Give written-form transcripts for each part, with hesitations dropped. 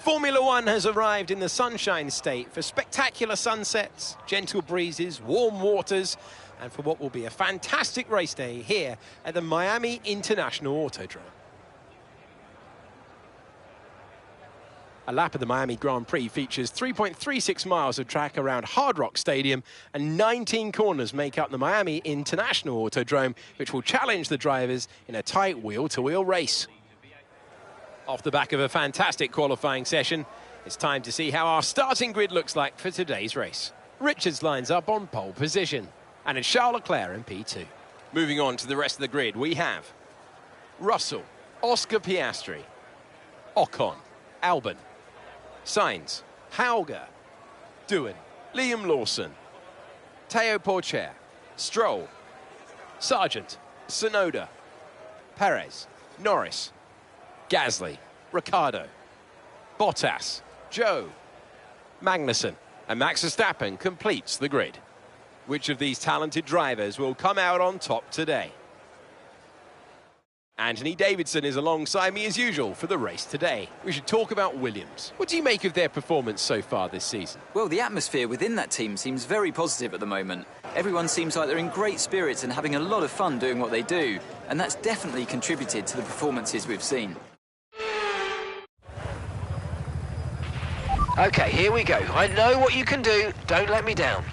Formula One has arrived in the Sunshine State for spectacular sunsets, gentle breezes, warm waters, and for what will be a fantastic race day here at the Miami International Autodrome. A lap of the Miami Grand Prix features 3.36 miles of track around Hard Rock Stadium, and 19 corners make up the Miami International Autodrome, which will challenge the drivers in a tight wheel-to-wheel race. Off the back of a fantastic qualifying session, it's time to see how our starting grid looks like for today's race. Richards lines up on pole position, and it's Charles Leclerc in P2. Moving on to the rest of the grid, we have Russell, Oscar Piastri, Ocon, Albon, Sainz, Hauger, Doohan, Liam Lawson, Teo Porcher, Stroll, Sargent, Tsunoda, Perez, Norris, Gasly, Ricciardo, Bottas, Zhou, Magnussen, and Max Verstappen completes the grid. Which of these talented drivers will come out on top today? Anthony Davidson is alongside me as usual for the race today. We should talk about Williams. What do you make of their performance so far this season? Well, the atmosphere within that team seems very positive at the moment. Everyone seems like they're in great spirits and having a lot of fun doing what they do, and that's definitely contributed to the performances we've seen. Okay, here we go. I know what you can do. Don't let me down.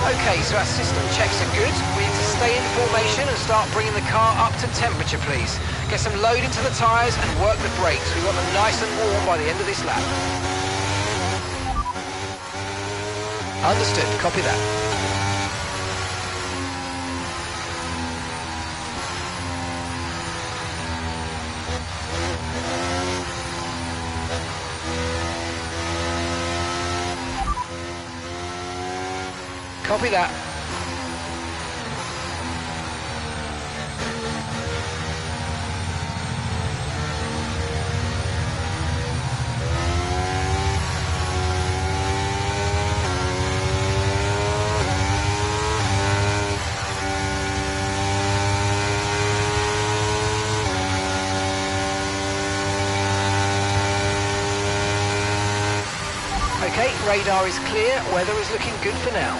Okay, so our system checks are good. We need to stay in formation and start bringing the car up to temperature, please. Get some load into the tyres and work the brakes. We want them nice and warm by the end of this lap. Understood, copy that. Copy that. Okay, radar is clear. Weather is looking good for now.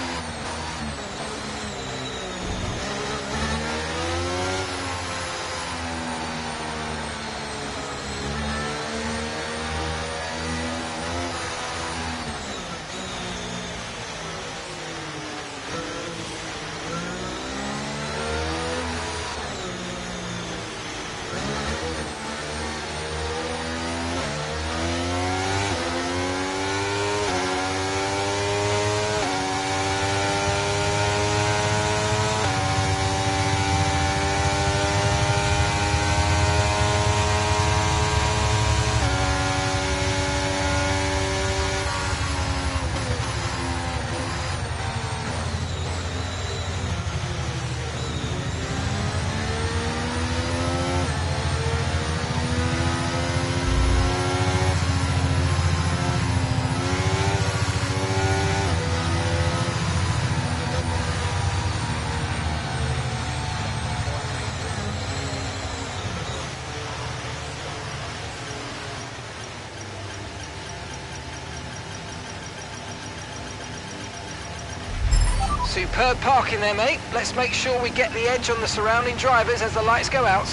Superb parking there, mate. Let's make sure we get the edge on the surrounding drivers as the lights go out.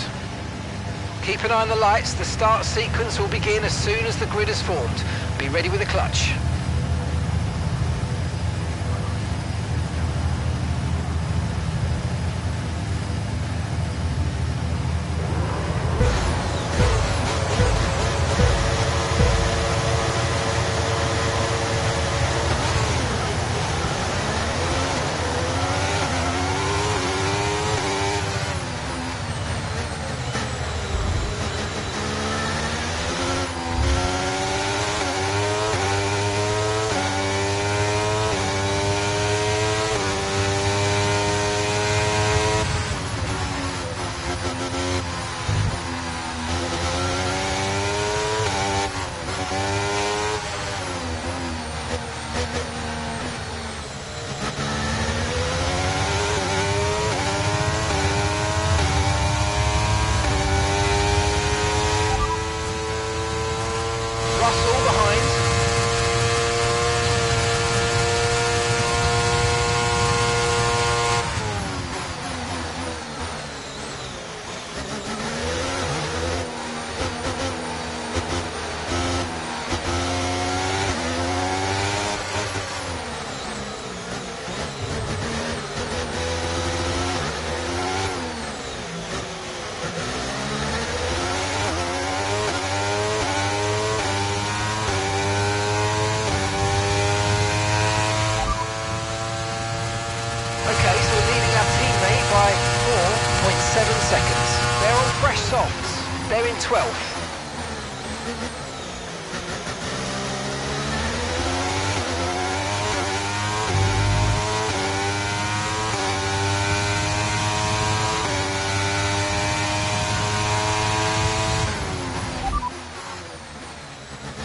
Keep an eye on the lights. The start sequence will begin as soon as the grid is formed. Be ready with the clutch. Russell behind. Okay, so we're leading our teammate by 4.7 seconds. They're on fresh softs. They're in 12th.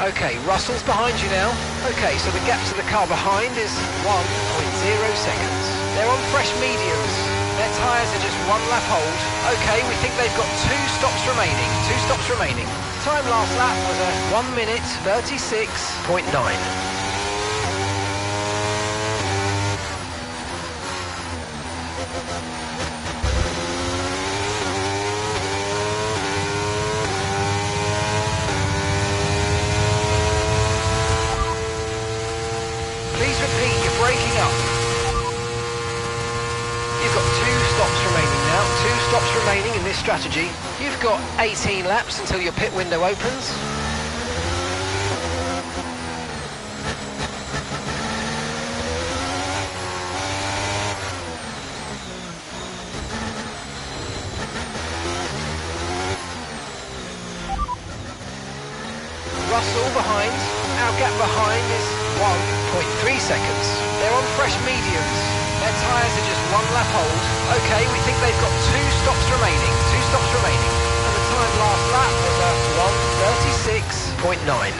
Okay, Russell's behind you now. Okay, so the gap to the car behind is 1.0 seconds. They're on fresh mediums. Their tyres are just one lap old. Okay, we think they've got two stops remaining. Time last lap was a 1 minute 36.9. Please repeat, you're breaking up. You've got two stops remaining now, two stops remaining in this strategy. You've got 18 laps until your pit window opens. Russell behind. Our gap behind is 1.3 seconds. They're on fresh mediums. Their tyres are just one lap old. Okay, we think they've got two stops remaining. And the time last lap was a 1:36.9.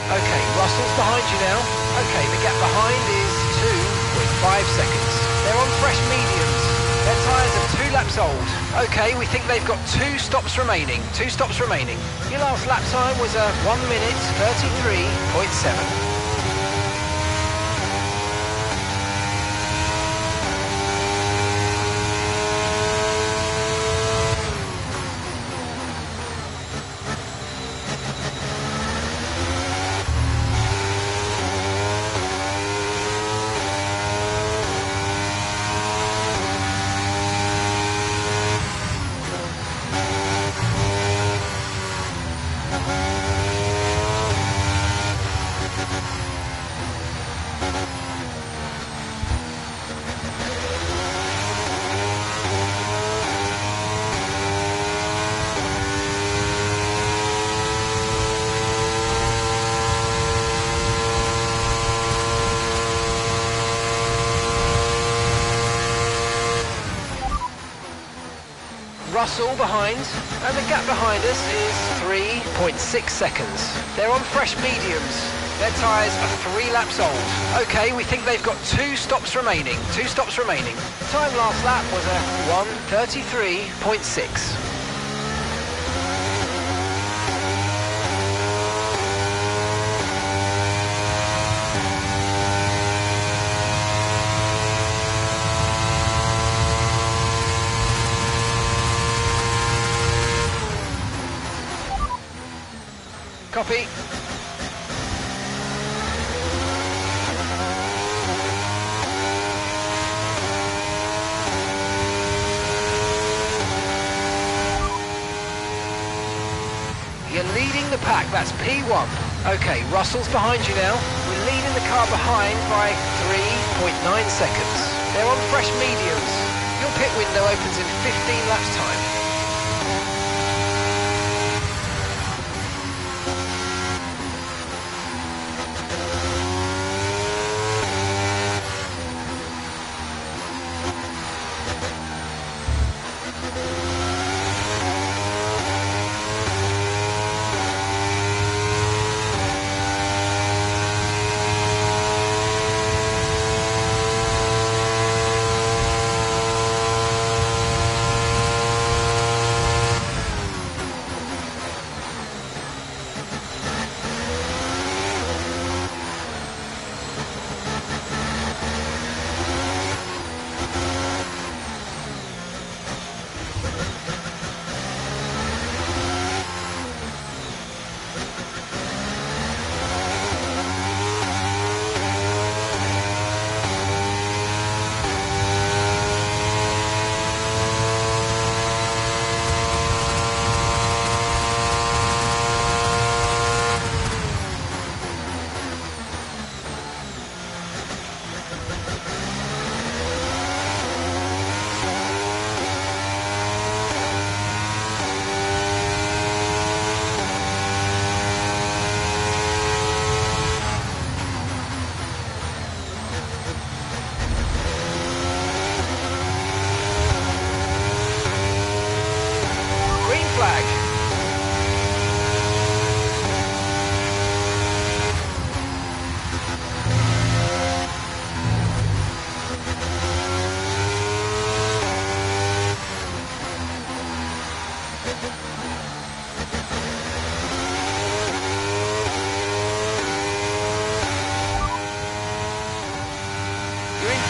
Okay, Russell's behind you now. Okay, the gap behind is 2.5 seconds. They're on fresh mediums. Their tyres are 3 laps old. Okay, we think they've got 2 stops remaining. 2 stops remaining. Your last lap time was a 1 minute 33.7. Russell behind, and the gap behind us is 3.6 seconds. They're on fresh mediums. Their tyres are 3 laps old. Okay, we think they've got 2 stops remaining. 2 stops remaining. Time last lap was a 1:33.6. Copy. You're leading the pack, that's P1. Okay, Russell's behind you now. We're leading the car behind by 3.9 seconds. They're on fresh mediums. Your pit window opens in 15 laps time.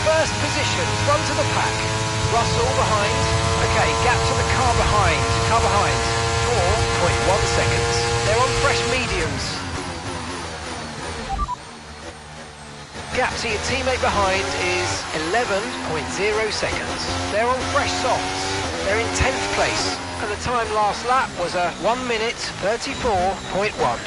First position, front of the pack. Russell behind. Okay, gap to the car behind. 4.1 seconds. They're on fresh mediums. Gap to your teammate behind is 11.0 seconds. They're on fresh softs. They're in 10th place. And the time last lap was a 1 minute 34.1.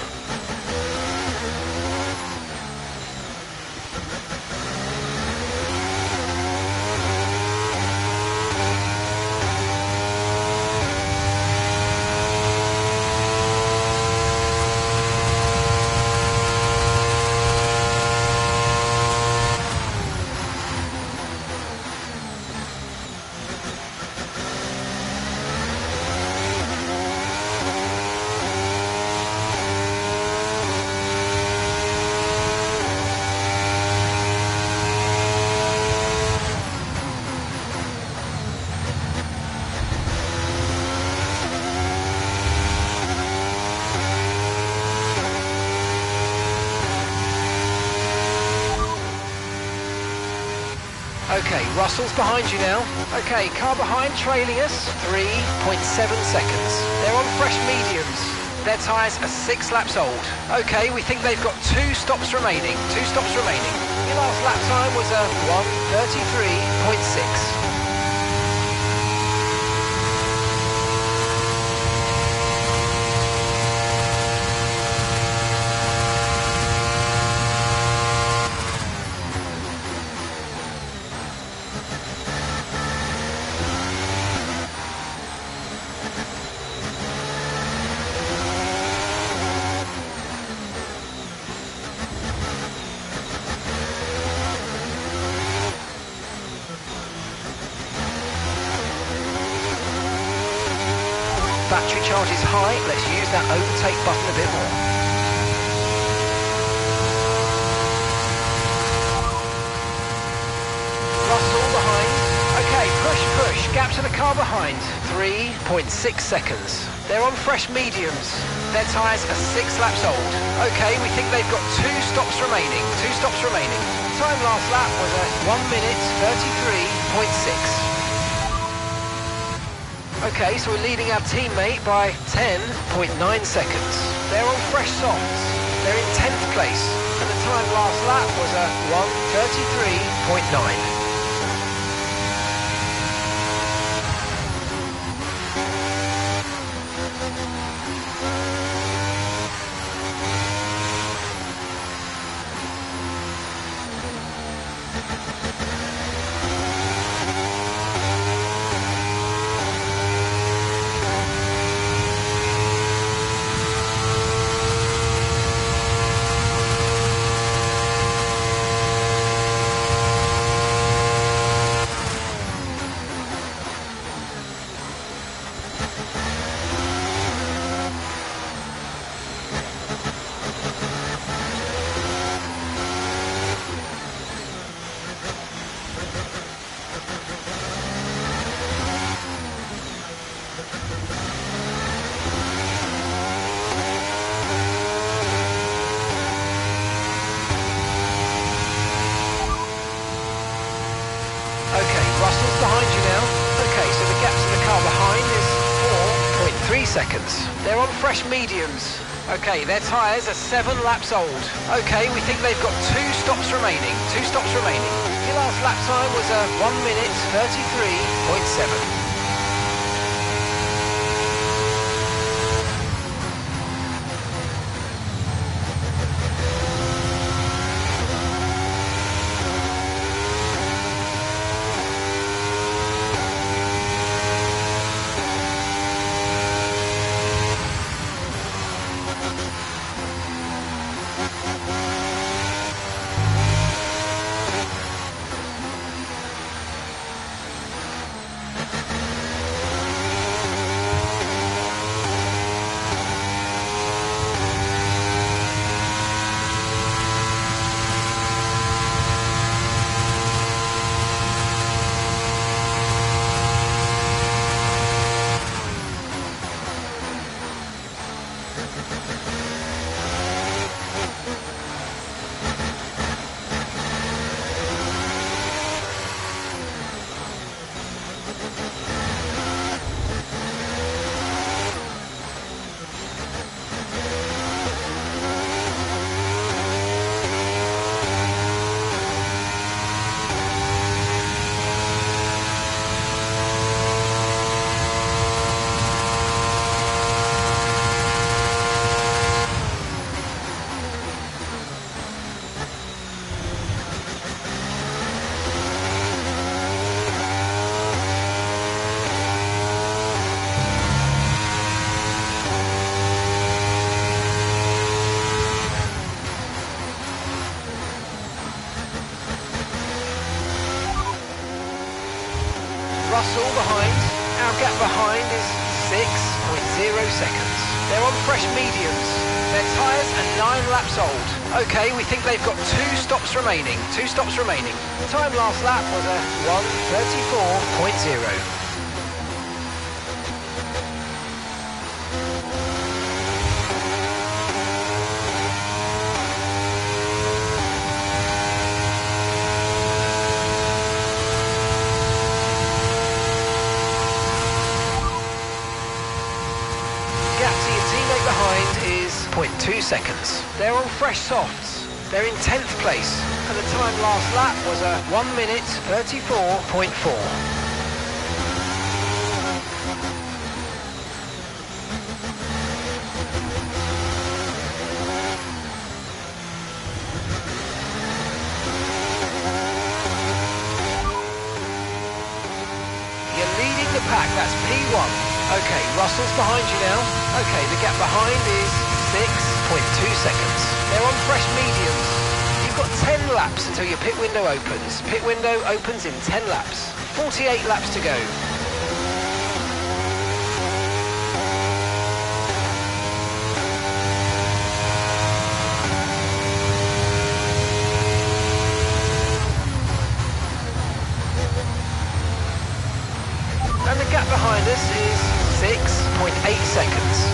Okay, Russell's behind you now. Okay, car behind trailing us, 3.7 seconds. They're on fresh mediums. Their tyres are 6 laps old. Okay, we think they've got 2 stops remaining. Your last lap time was a 1:33.6. Battery charge is high, let's use that overtake button a bit more. Russell behind. Okay, push, gap to the car behind. 3.6 seconds. They're on fresh mediums. Their tyres are 6 laps old. Okay, we think they've got 2 stops remaining. Time last lap was at 1:33.6. Okay, so we're leading our teammate by 10.9 seconds. They're on fresh softs. They're in 10th place. And the time last lap was at 1:33.9. Russell's behind you now. Okay, so the gap to the car behind is 4.3 seconds. They're on fresh mediums. Okay, their tyres are 7 laps old. Okay, we think they've got 2 stops remaining. Your last lap time was a 1:33.7. Russell behind. Our gap behind is 6.0 seconds. They're on fresh mediums. Their tyres are 9 laps old. Okay, we think they've got 2 stops remaining. Time last lap was a 1:34.0. 6.2 seconds. They're on fresh softs. They're in 10th place, and the time last lap was a 1 minute 34.4. Pack, that's P1. Okay, Russell's behind you now. Okay, the gap behind is 6.2 seconds. They're on fresh mediums. You've got 10 laps until your pit window opens. Pit window opens in 10 laps. 48 laps to go. And the gap behind us is 6.8 seconds.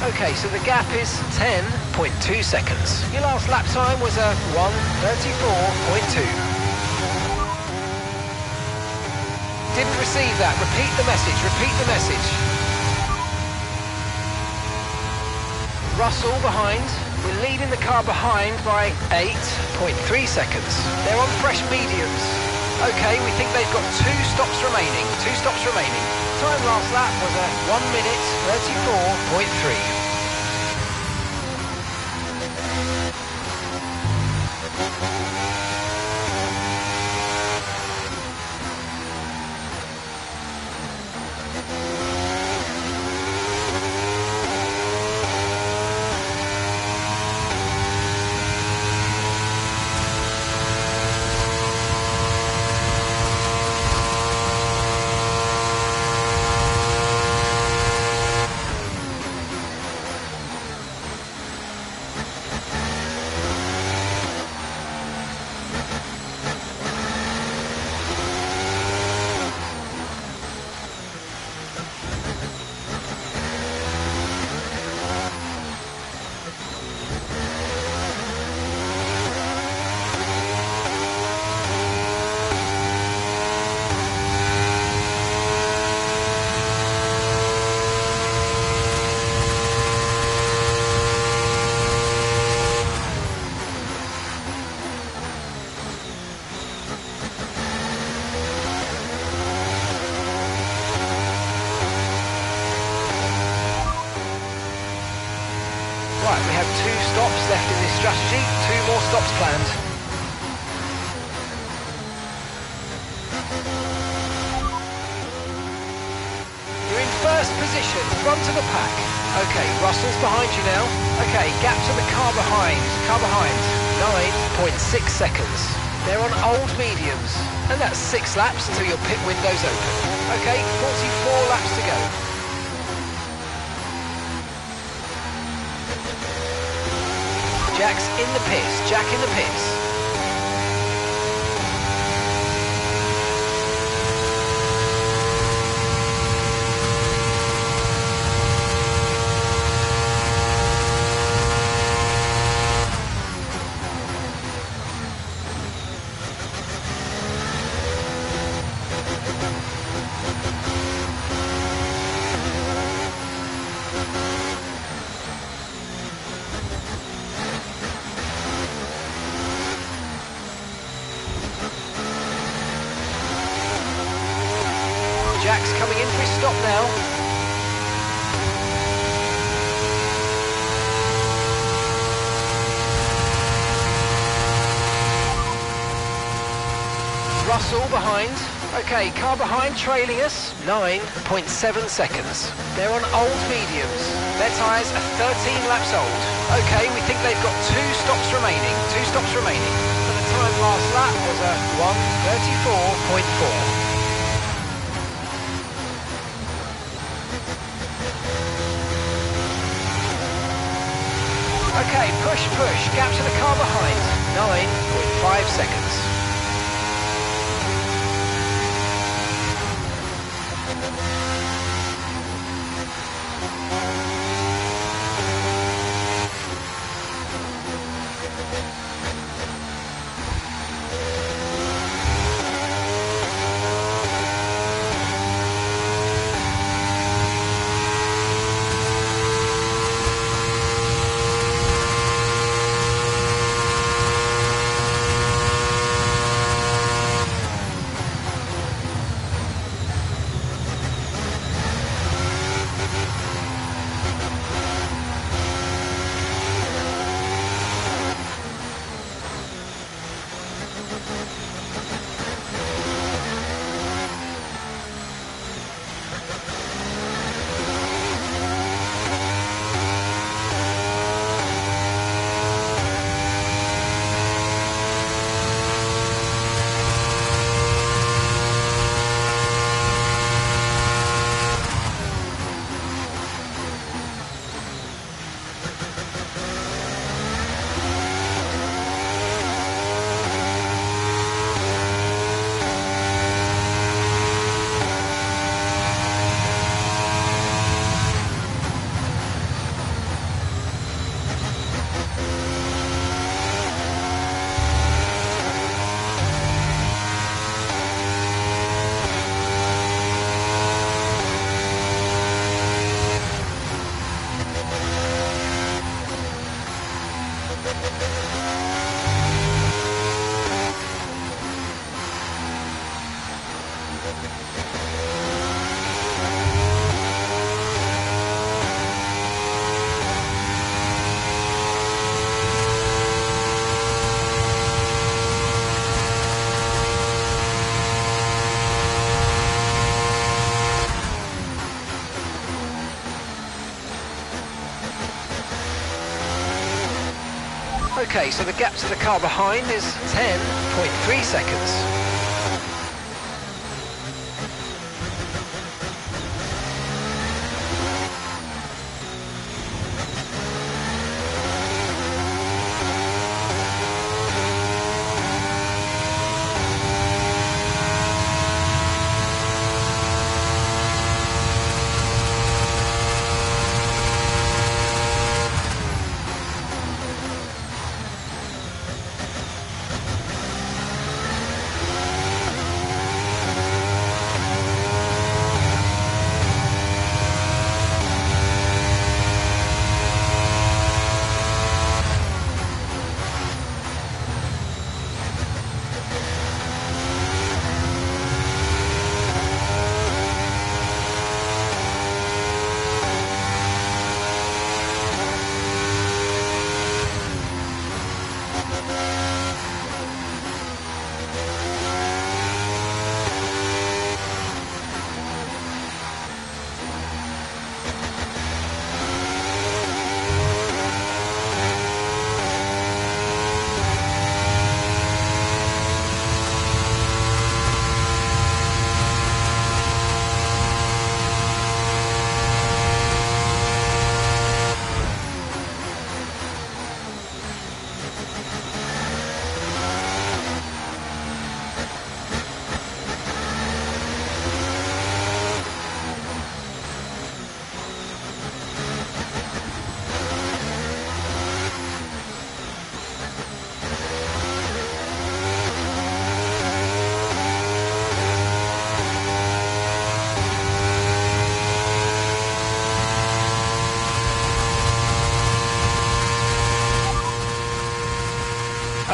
Okay, so the gap is 10.2 seconds. Your last lap time was a 1:34.2. Didn't receive that. Repeat the message, repeat the message. Russell behind. We're leading the car behind by 8.3 seconds. They're on fresh mediums. Okay, we think they've got 2 stops remaining. 2 stops remaining. Time last lap was a 1:34.3. Right, we have 2 stops left in this strategy, 2 more stops planned. You're in first position, front of the pack. Okay, Russell's behind you now. Okay, gap to the car behind. 9.6 seconds. They're on old mediums, and that's 6 laps until your pit window's open. Okay, 44 laps to go. Jack's in the pits, Jack in the pits. Jack's coming in for his stop now. Russell behind. Okay, car behind trailing us. 9.7 seconds. They're on old mediums. Their tyres are 13 laps old. Okay, we think they've got 2 stops remaining. 2 stops remaining. And the time last lap was a 1:34.4. Okay, push, gap to the car behind, 9.5 seconds. Okay, so the gap to the car behind is 10.3 seconds.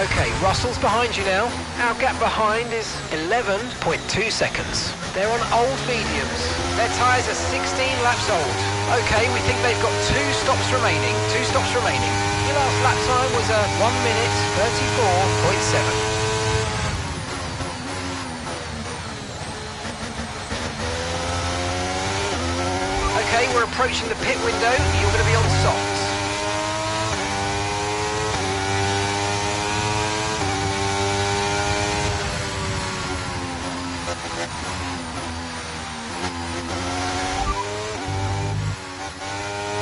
Okay, Russell's behind you now. Our gap behind is 11.2 seconds. They're on old mediums. Their tyres are 16 laps old. Okay, we think they've got 2 stops remaining. 2 stops remaining. Your last lap time was a 1 minute 34.7. Okay, we're approaching the pit window. You're going to be on softs.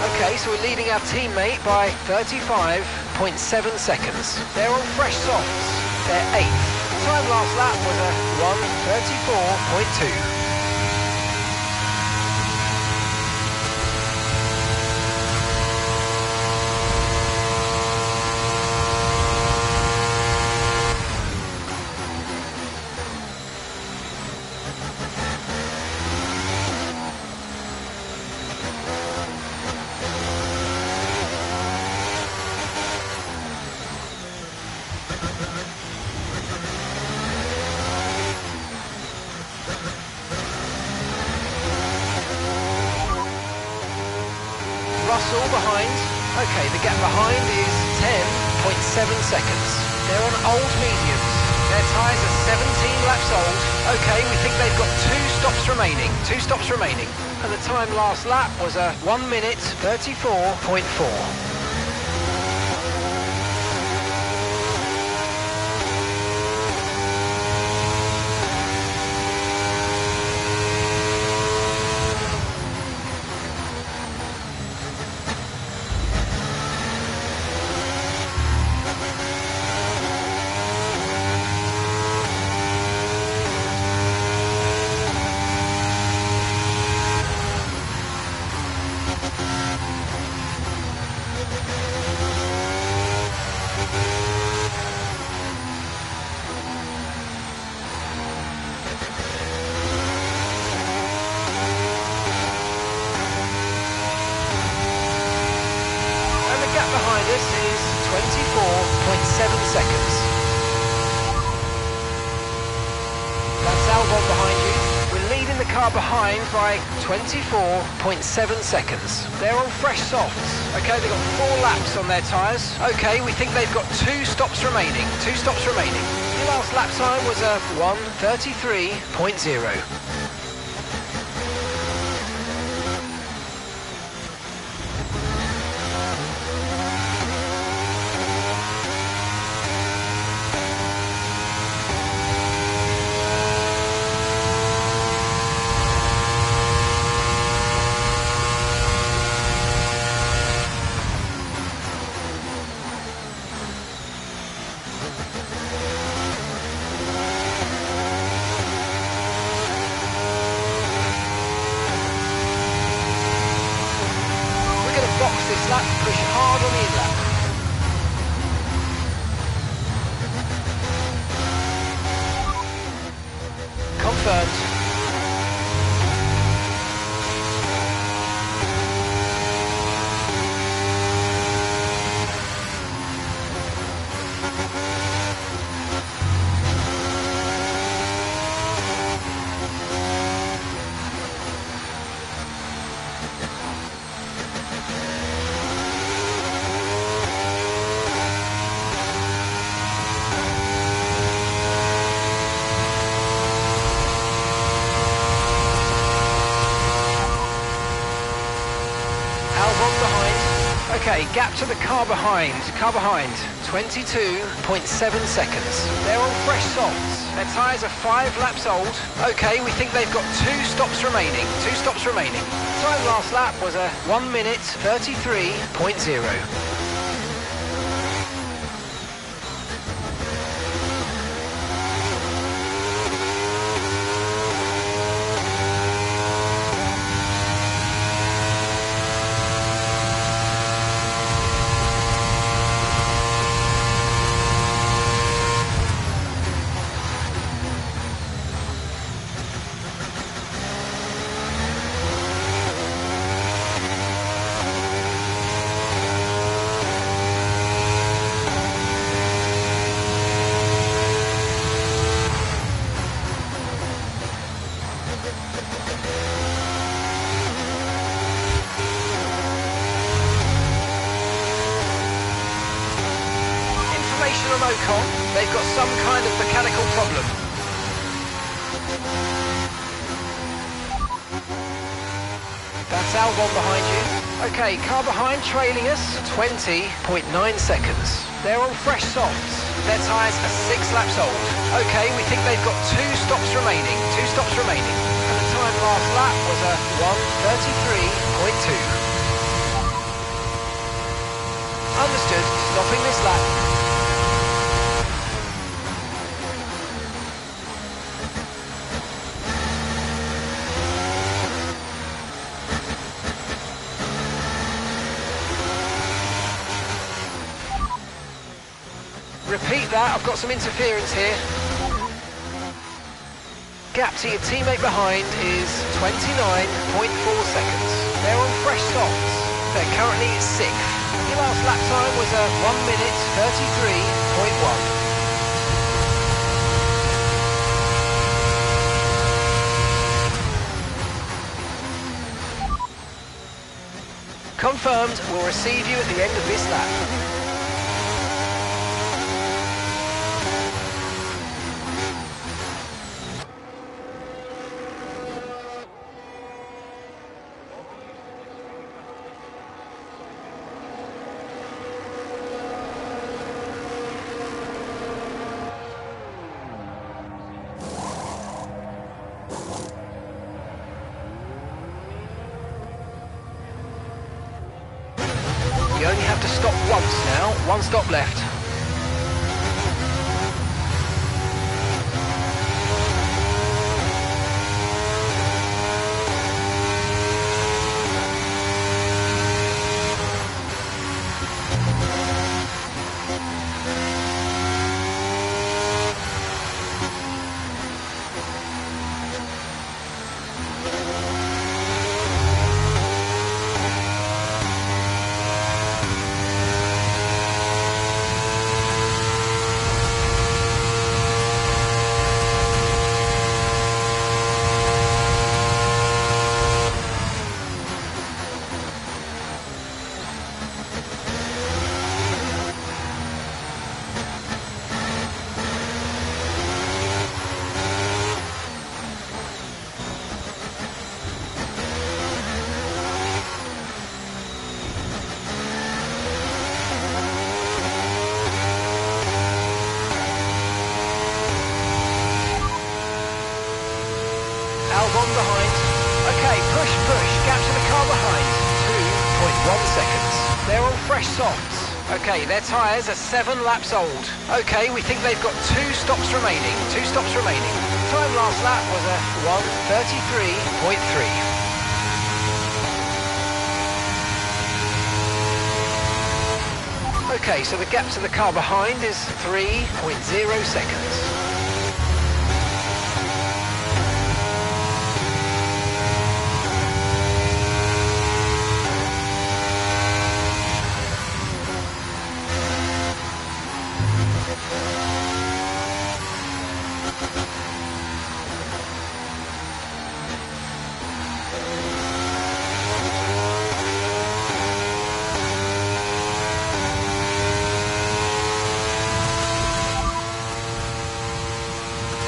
Okay, so we're leading our teammate by 35.7 seconds. They're on fresh softs. They're 8th. Time last lap was a 1:34.2. Russell behind. Okay, the gap behind is 10.7 seconds. They're on old mediums. Their tyres are 17 laps old. Okay, we think they've got 2 stops remaining. 2 stops remaining. And the time last lap was a 1 minute 34.4. Behind us is 24.7 seconds. That's Albon behind you. We're leading the car behind by 24.7 seconds. They're on fresh softs. Okay, they've got 4 laps on their tyres. Okay, we think they've got 2 stops remaining. 2 stops remaining. Your last lap time was a 1:33.0. Box this lap, push hard on the in lap. Confirmed. Okay, gap to the car behind. 22.7 seconds. They're on fresh softs. Their tyres are 5 laps old. Okay, we think they've got 2 stops remaining. 2 stops remaining. Time last lap was a 1 minute 33.0. from Ocon. They've got some kind of mechanical problem. That's Albon behind you. Okay, car behind trailing us, 20.9 seconds. They're on fresh softs. Their tyres are 6 laps old. Okay, we think they've got 2 stops remaining. And the time last lap was a 1:33.2. Understood, stopping this lap. Repeat that, I've got some interference here. Gap to your teammate behind is 29.4 seconds. They're on fresh softs. They're currently 6th. Your last lap time was a 1:33.1. Confirmed, we'll receive you at the end of this lap. You only have to stop once now, 1 stop left. Albon behind. Okay, push, gap to the car behind, 2.1 seconds. They're on fresh softs. Okay, their tyres are 7 laps old. Okay, we think they've got 2 stops remaining. Time last lap was a 1:33.3. Okay, so the gap to the car behind is 3.0 seconds.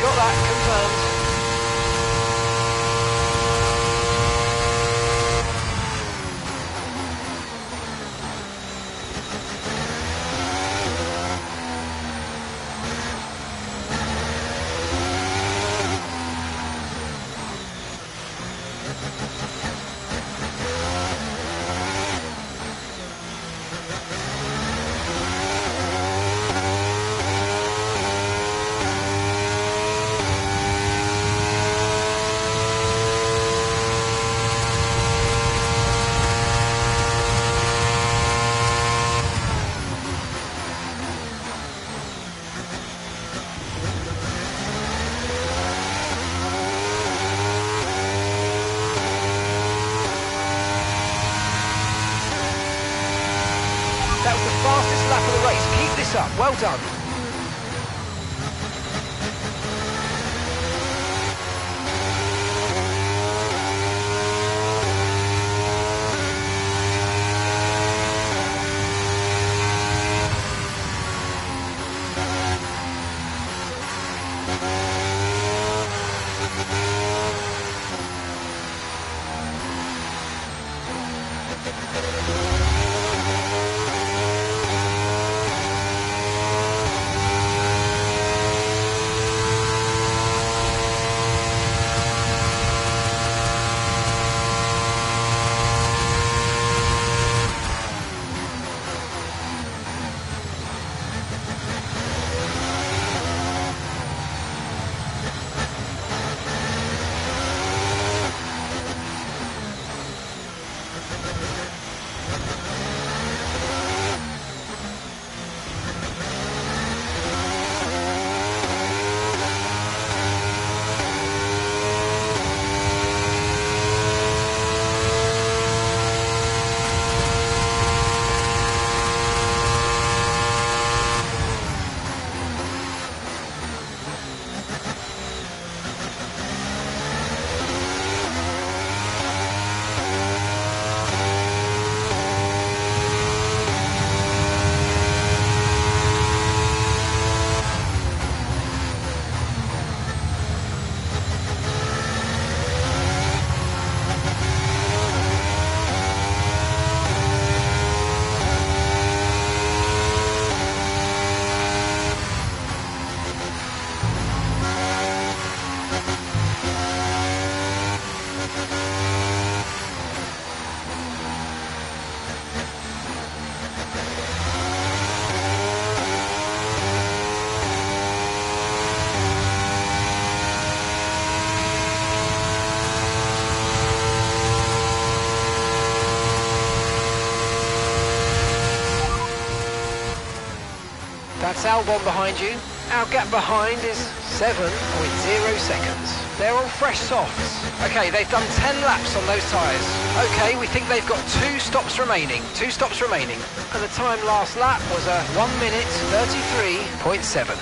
Got that confirmed. That was the fastest lap of the race. Keep this up. Well done. That's Albon behind you. Our gap behind is 7.0 seconds. They're on fresh softs. Okay, they've done 10 laps on those tyres. Okay, we think they've got 2 stops remaining. 2 stops remaining. And the time last lap was a 1 minute 33.7.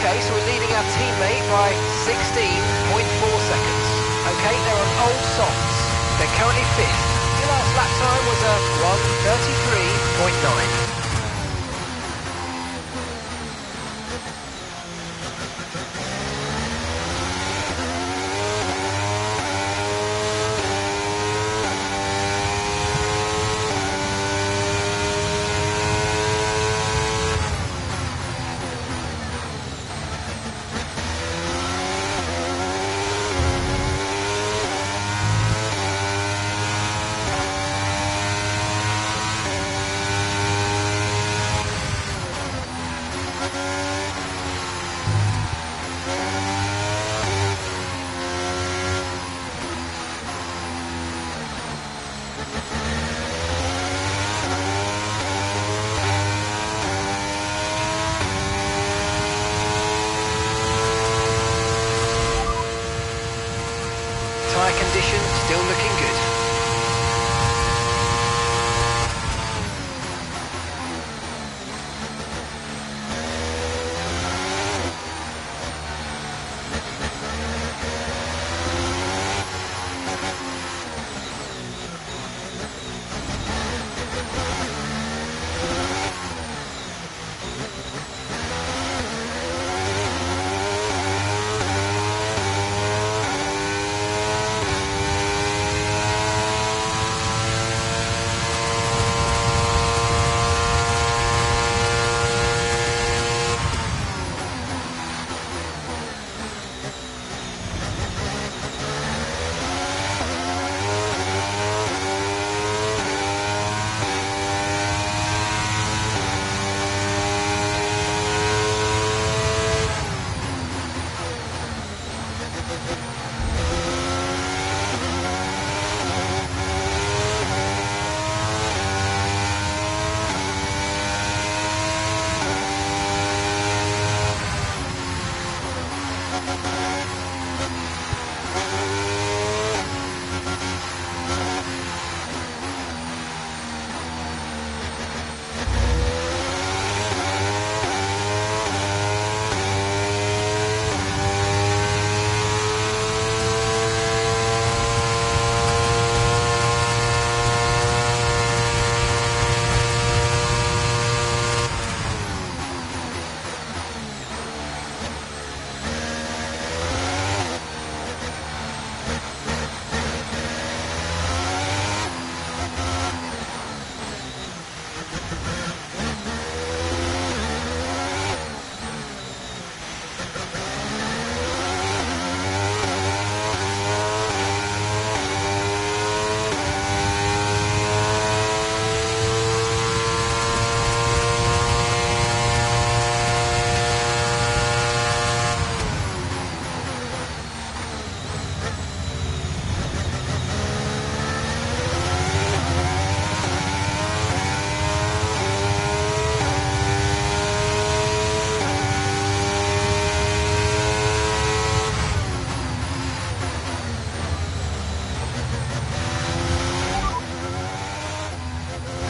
Okay, so we're leading our teammate by 16.4 seconds. Okay, they're on old softs. They're currently 5th. Your last lap time was a 1:33.9. Tyre condition still looking good.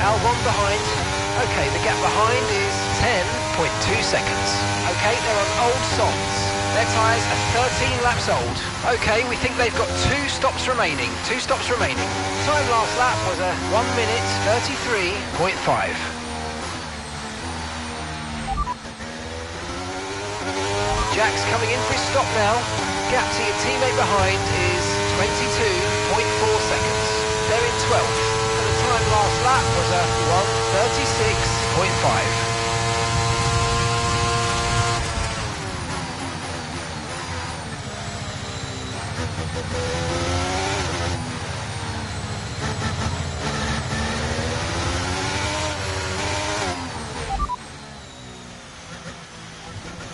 Albon behind. Okay, the gap behind is 10.2 seconds. Okay, they're on old softs. Their tyres are 13 laps old. Okay, we think they've got 2 stops remaining. 2 stops remaining. Time last lap was a 1 minute 33.5. Jack's coming in for his stop now. Gap to your teammate behind is 22.4 seconds. They're in 12th. And the time last lap was a 1:36.5.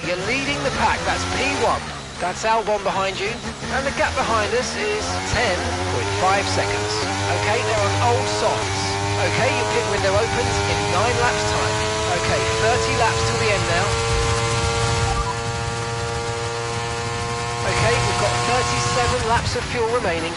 You're leading the pack, that's P1. That's Albon behind you. And the gap behind us is 10.5 seconds. Okay, they're on old softs. Okay, your pit window opens in 9 laps time. Okay, 30 laps till the end now. Okay, we've got 37 laps of fuel remaining.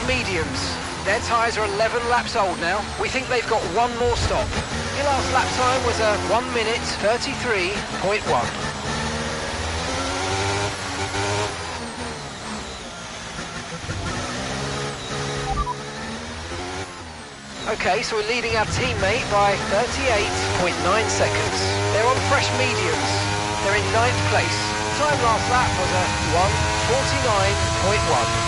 Mediums. Their tyres are 11 laps old now. We think they've got one more stop. Your last lap time was a 1 minute 33.1. Okay, so we're leading our teammate by 38.9 seconds. They're on fresh mediums. They're in 9th place. Time last lap was a 1:49.1.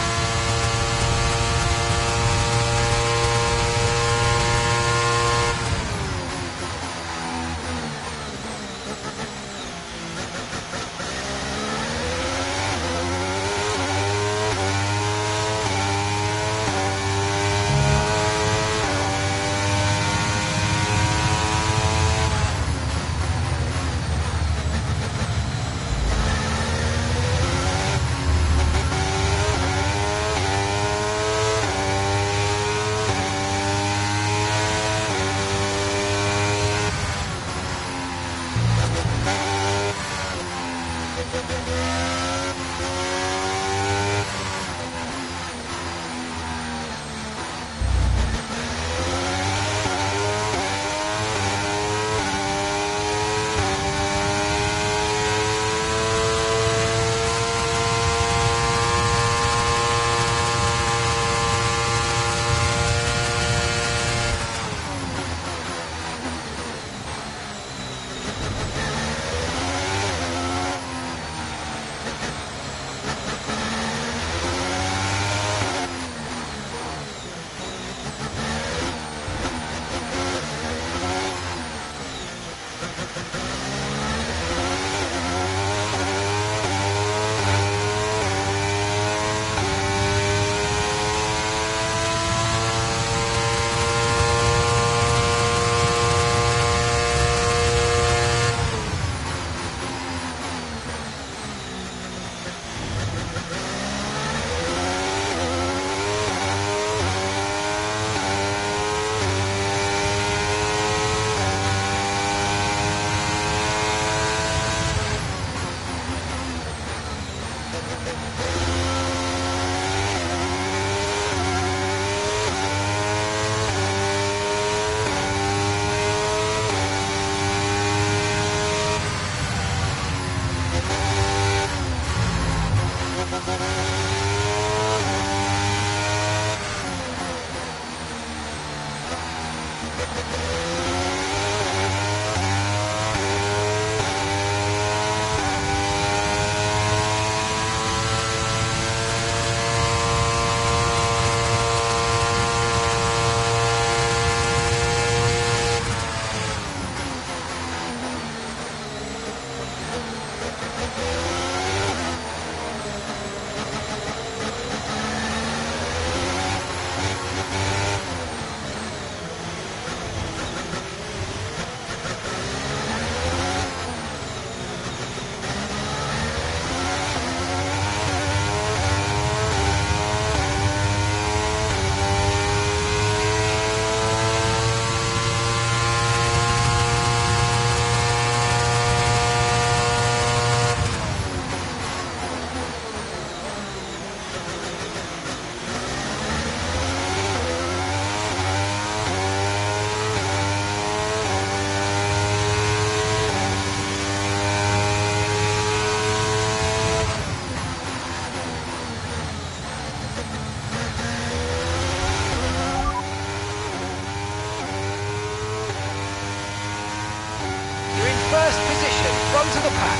front of the pack.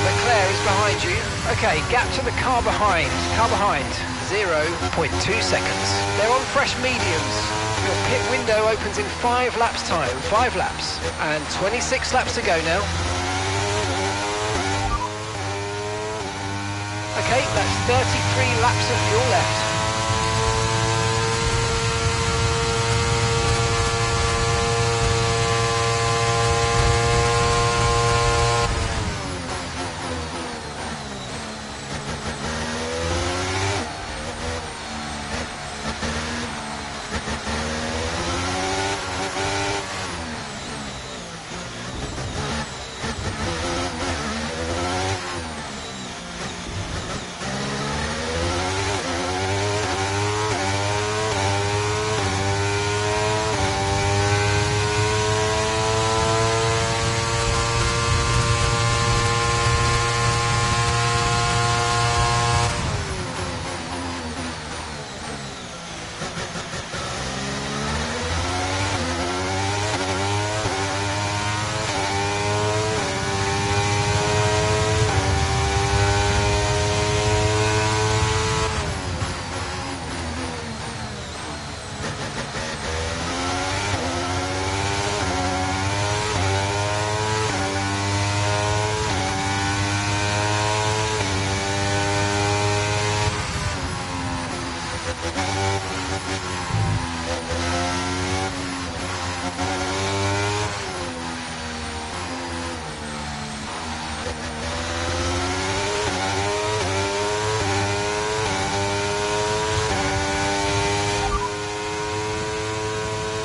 Leclerc is behind you. Okay, gap to the car behind. 0.2 seconds. They're on fresh mediums. Your pit window opens in 5 laps time. 5 laps. And 26 laps to go now. Okay, that's 33 laps of fuel left.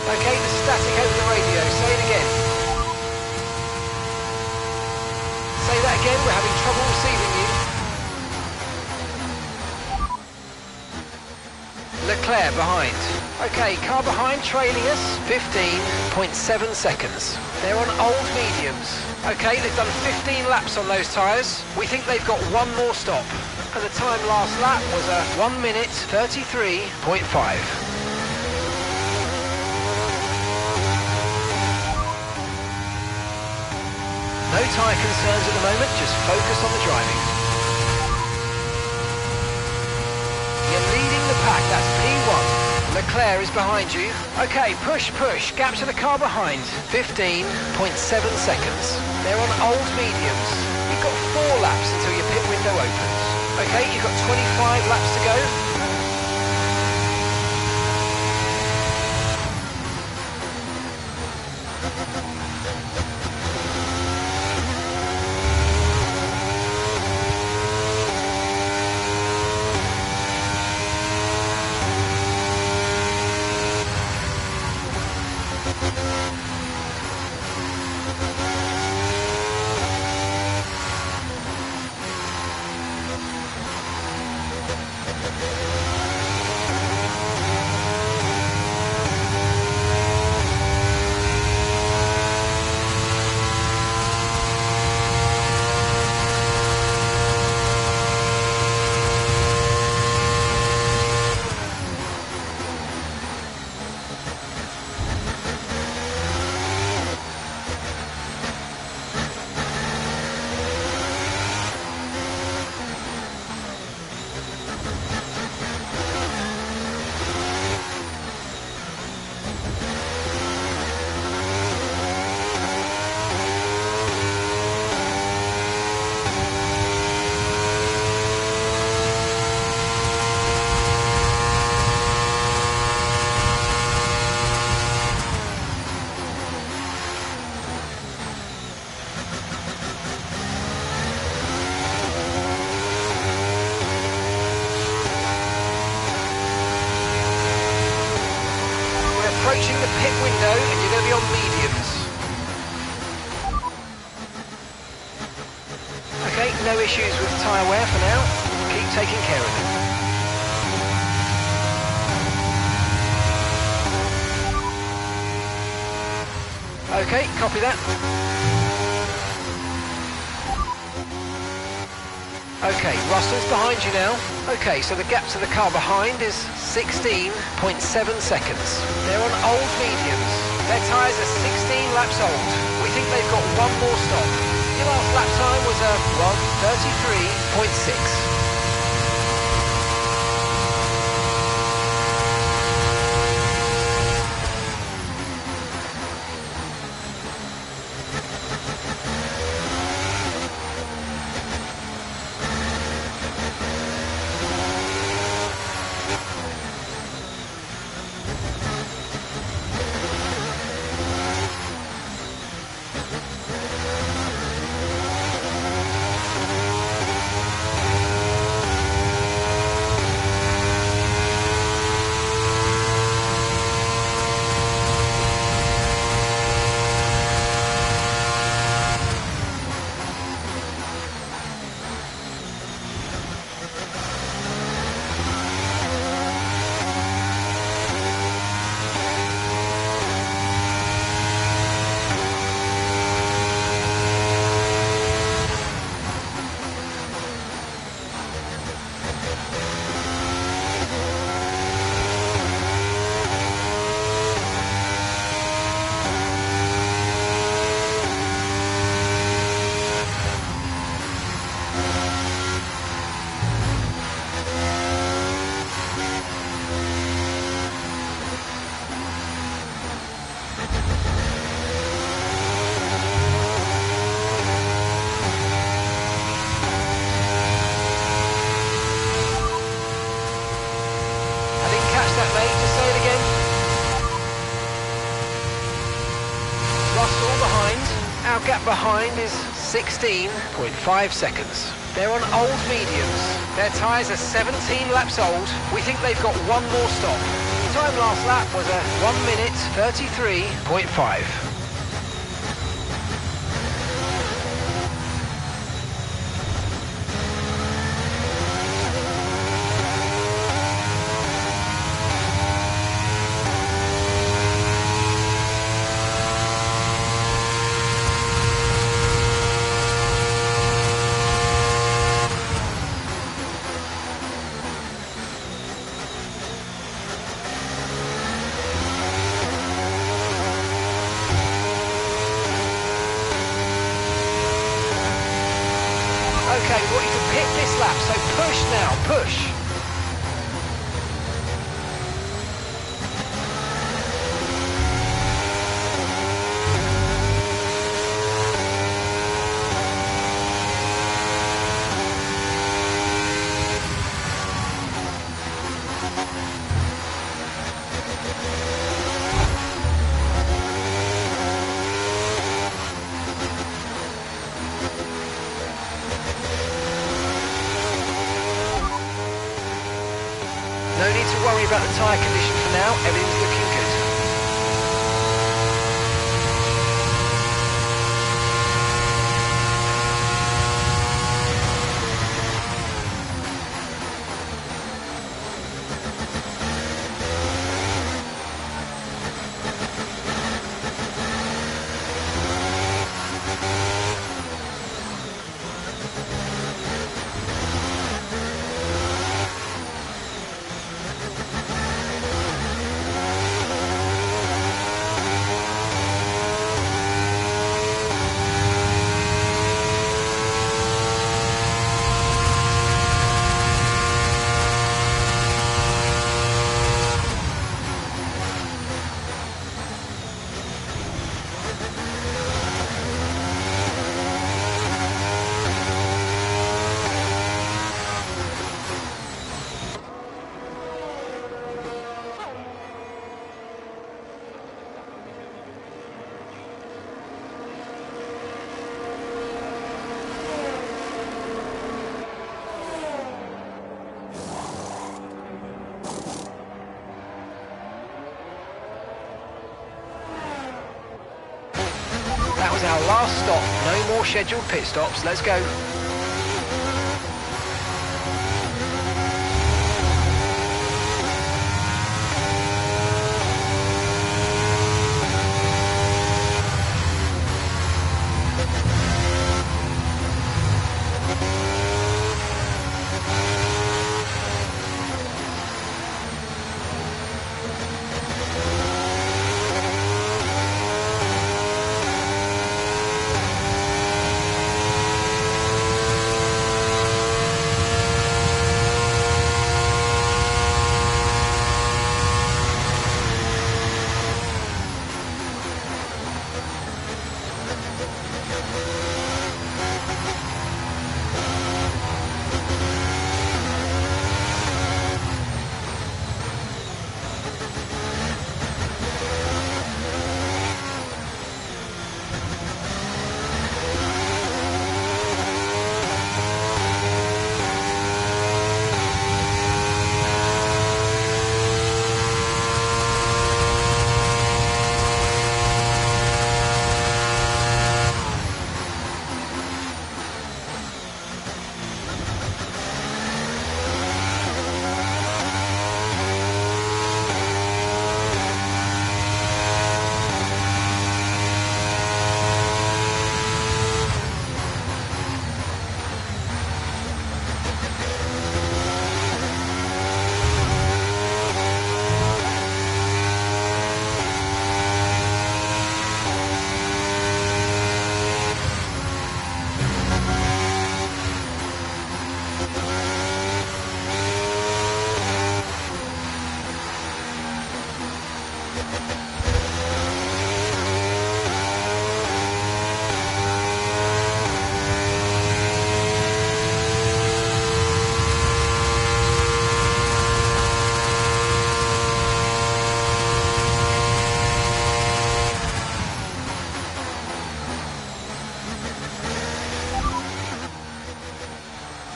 Okay, the static over the radio. Say it again. Say that again, we're having trouble receiving you. Leclerc behind. Okay, car behind trailing us, 15.7 seconds. They're on old mediums. Okay, they've done 15 laps on those tyres. We think they've got one more stop. And the time last lap was a 1 minute 33.5. No tyre concerns at the moment, just focus on the driving. You're leading the pack, that's P1. Leclerc is behind you. Okay, push, gap to the car behind. 15.7 seconds. They're on old mediums. You've got 4 laps until your pit window opens. Okay, you've got 25 laps to go. Approaching the pit window and you're going to be on mediums. Okay, no issues with tyre wear for now. Keep taking care of it. Okay, copy that. Okay, Russell's behind you now. Okay, so the gap to the car behind is 16.7 seconds. They're on old mediums. Their tyres are 16 laps old. We think they've got one more stop. Your last lap time was a 1:33.6. Our gap behind is 16.5 seconds. They're on old mediums. Their tyres are 17 laps old. We think they've got one more stop. Time last lap was a 1:33.5. Okay, we want you to pit this lap, so push now, push. No need to worry about the tyre condition for now, everything's looking good. That was our last stop. No more scheduled pit stops. Let's go.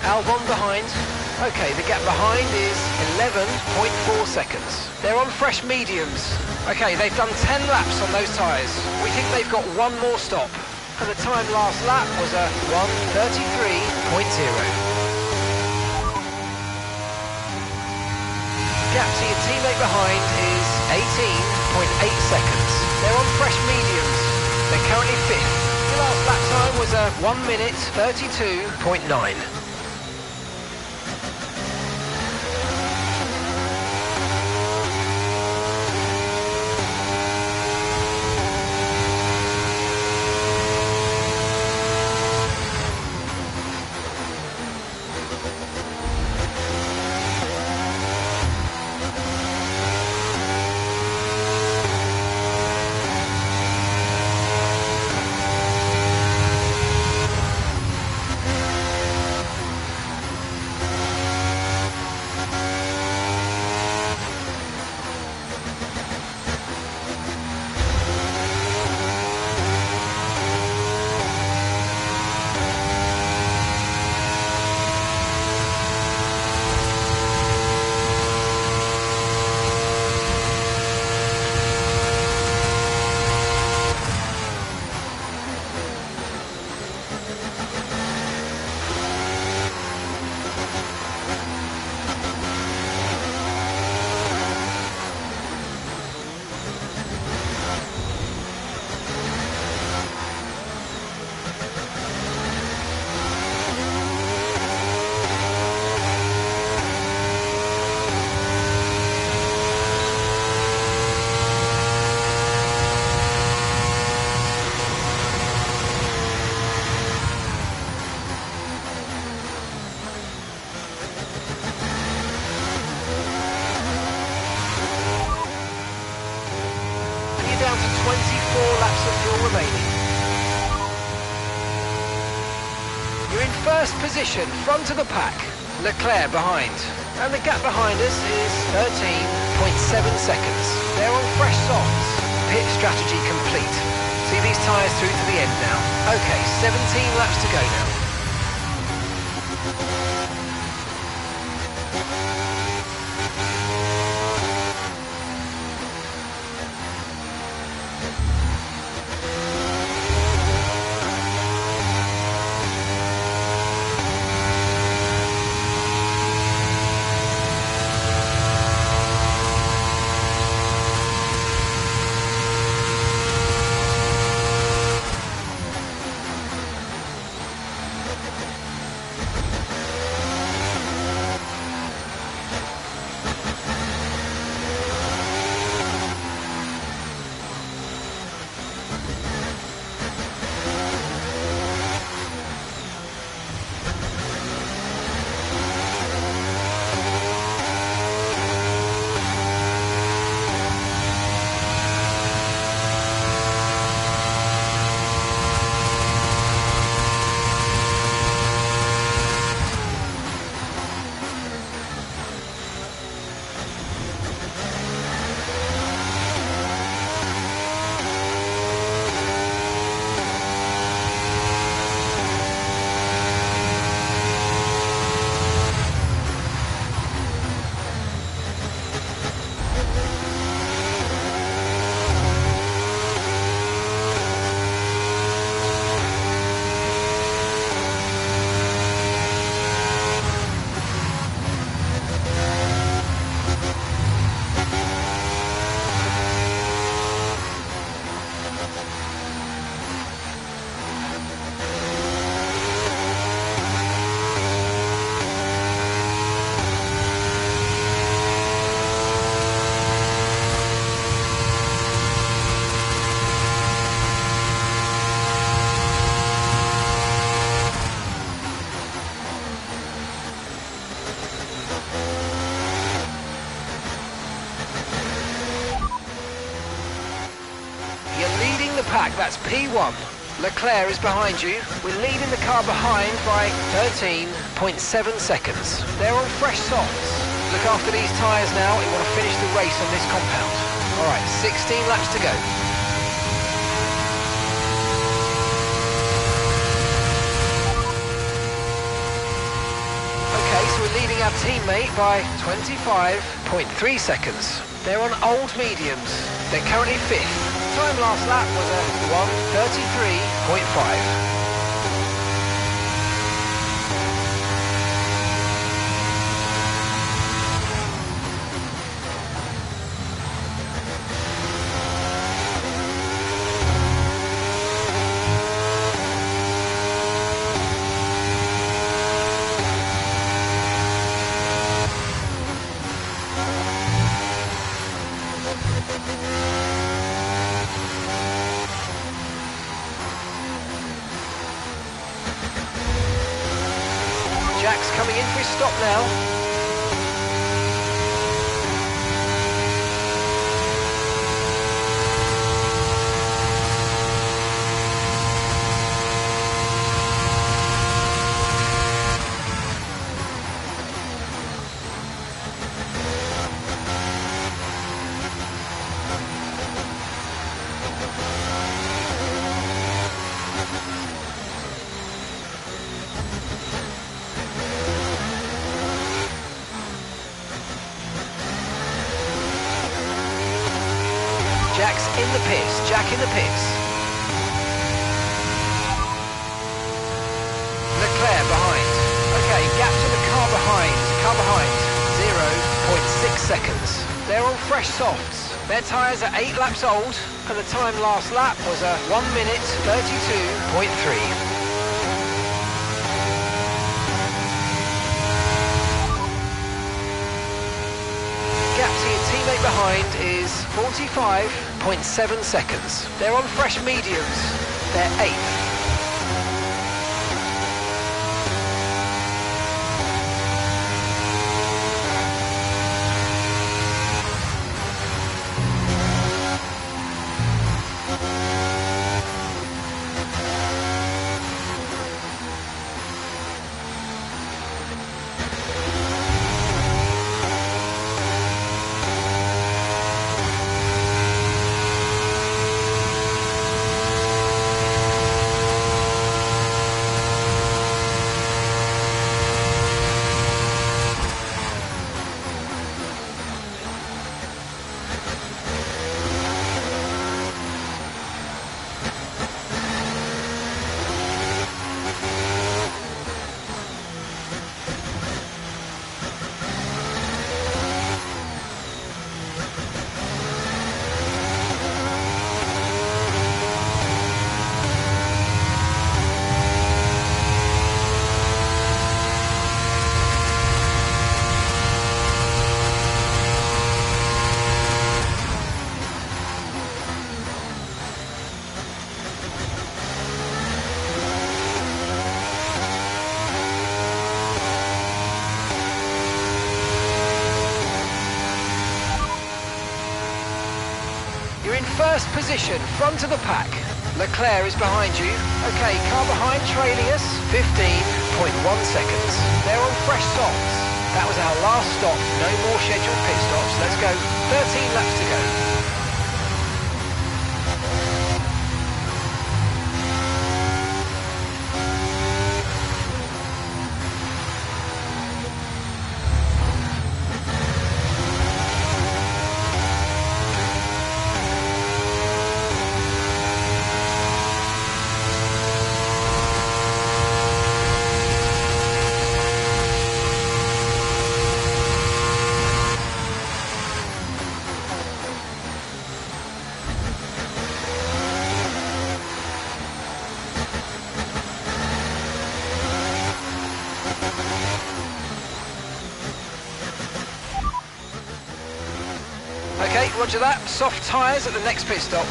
Albon behind. Okay, the gap behind is 11.4 seconds. They're on fresh mediums. Okay, they've done 10 laps on those tyres. We think they've got one more stop. And the time last lap was a 1:33.0. Gap to your teammate behind is 18.8 seconds. They're on fresh mediums. They're currently 5th. The last lap time was a 1:32.9. Down to 24 laps of fuel remaining. You're in first position, front of the pack. Leclerc behind. And the gap behind us is 13.7 seconds. They're on fresh softs. Pit strategy complete. See these tyres through to the end now. Okay, 17 laps to go now. Pack, that's P1. Leclerc is behind you. We're leading the car behind by 13.7 seconds. They're on fresh softs. Look after these tyres now. We want to finish the race on this compound. All right, 16 laps to go. our teammate by 25.3 seconds. They're on old mediums. They're currently 5th. Time last lap was a 1:33.5. Jack's coming in for his stop now. Jack's in the pits, Jack in the pits. Leclerc behind. Okay, gap to the car behind. 0.6 seconds. They're on fresh softs. Their tyres are 8 laps old, and the time last lap was a 1:32.3. Gap to your teammate behind is 45.7 seconds. They're on fresh mediums. They're 8th. You're in first position, front of the pack. Leclerc is behind you. Okay, car behind trailing us, 15.1 seconds. They're on fresh softs. That was our last stop, no more scheduled pit stops. Let's go, 13 laps to go. Okay, roger that. Soft tyres at the next pit stop.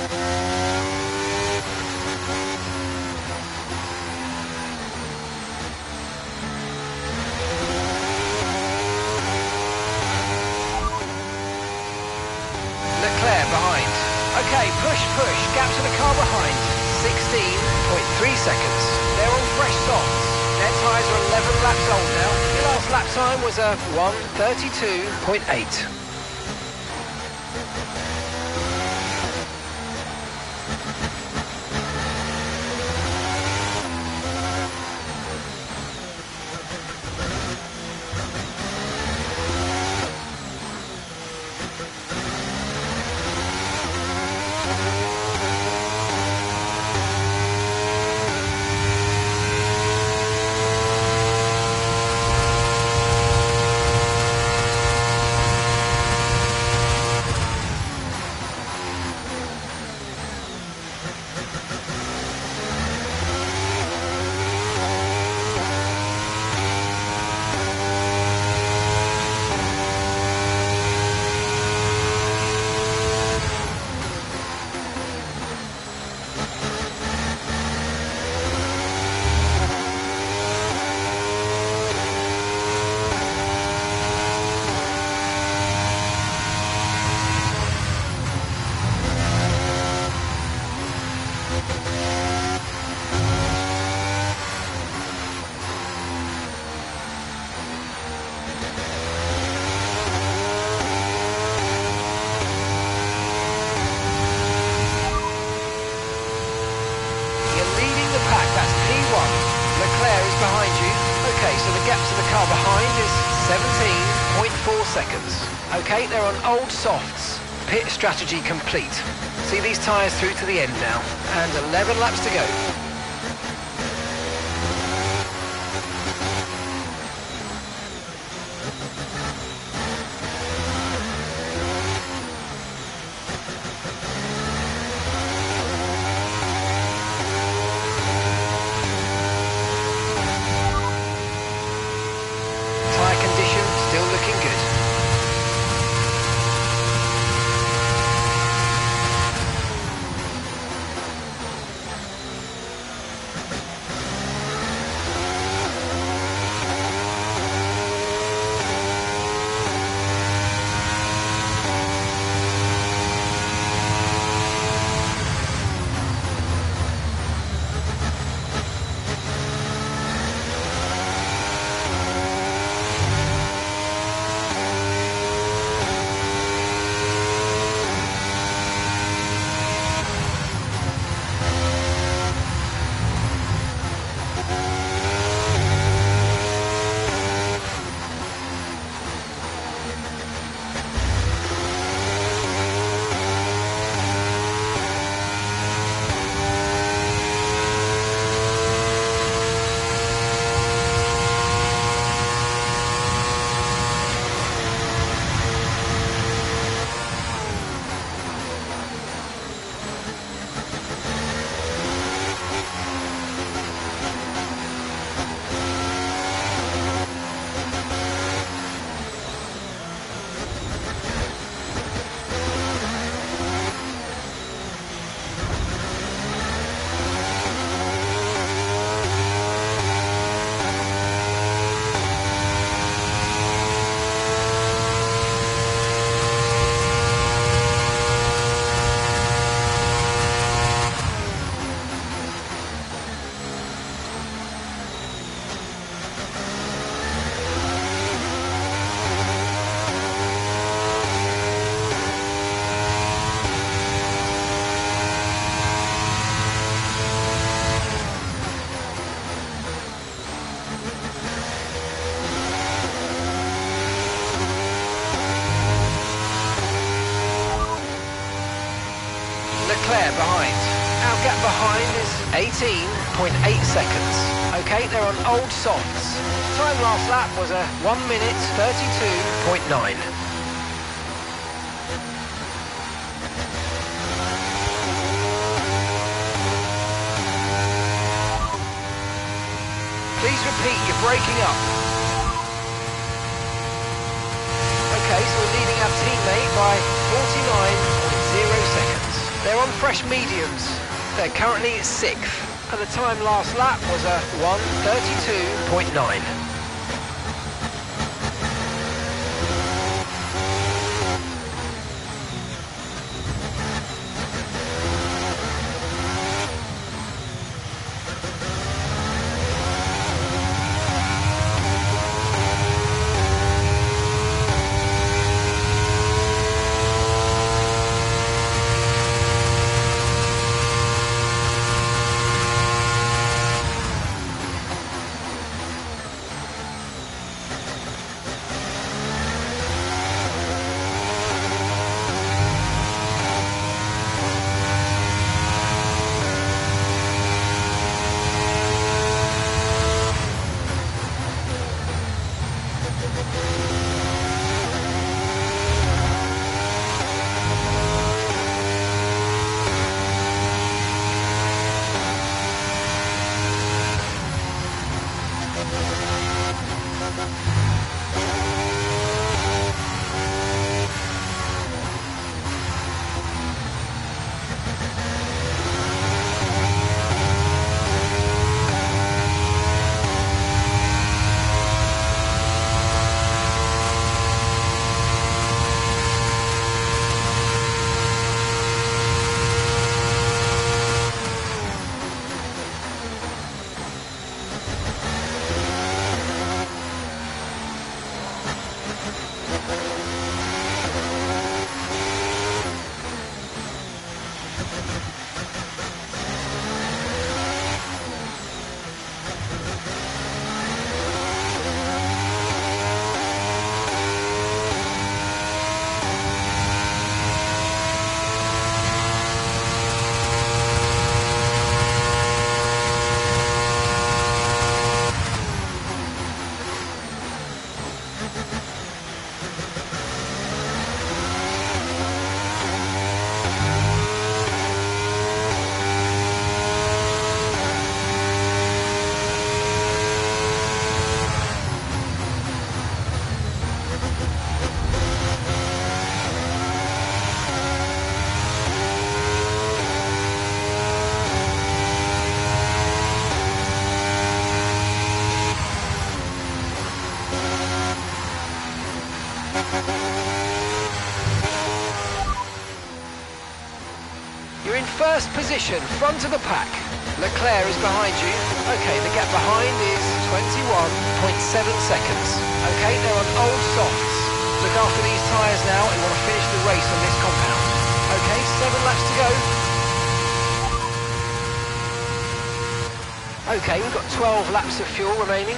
Leclerc behind. Okay, push, gap to the car behind. 16.3 seconds. They're on fresh softs. Their tyres are 11 laps old now. Your last lap time was a 1:32.8. Seconds. Okay, they're on old softs. Pit strategy complete. See these tyres through to the end now. And 11 laps to go. Tyre condition still looking good. Leclerc behind. Our gap behind is 18.8 seconds. Okay, they're on old softs. Time last lap was a 1:32.9. Please repeat, you're breaking up. Okay, so we're leading our teammate by 49.0 seconds. They're on fresh mediums. They're currently 6th, and the time last lap was a 1:32.9. You're in first position, front of the pack. Leclerc is behind you. Okay, the gap behind is 21.7 seconds. Okay, they're on old softs. Look after these tyres now and you want to finish the race on this compound. Okay, 7 laps to go. Okay, we've got 12 laps of fuel remaining.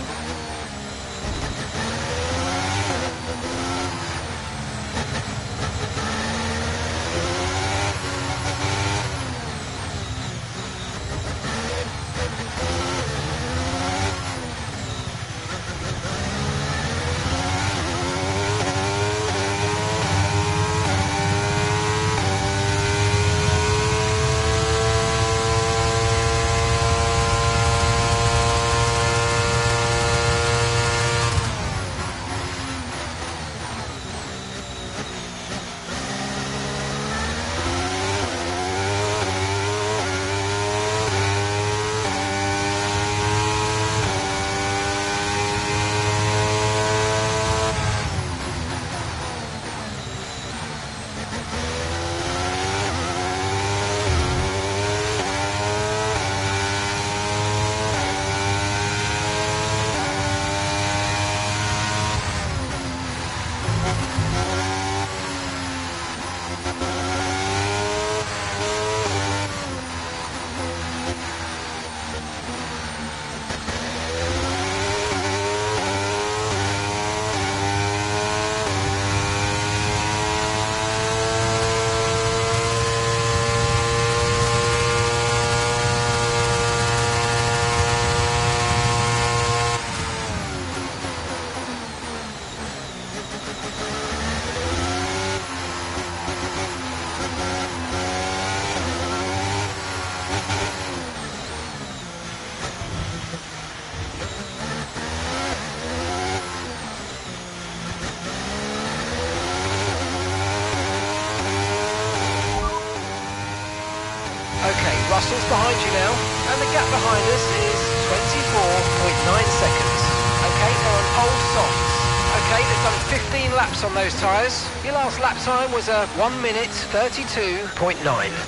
Okay, Russell's behind you now, and the gap behind us is 24.9 seconds. Okay, they're on old softs. Okay, they've done 15 laps on those tyres. Your last lap time was a 1 minute 32.9.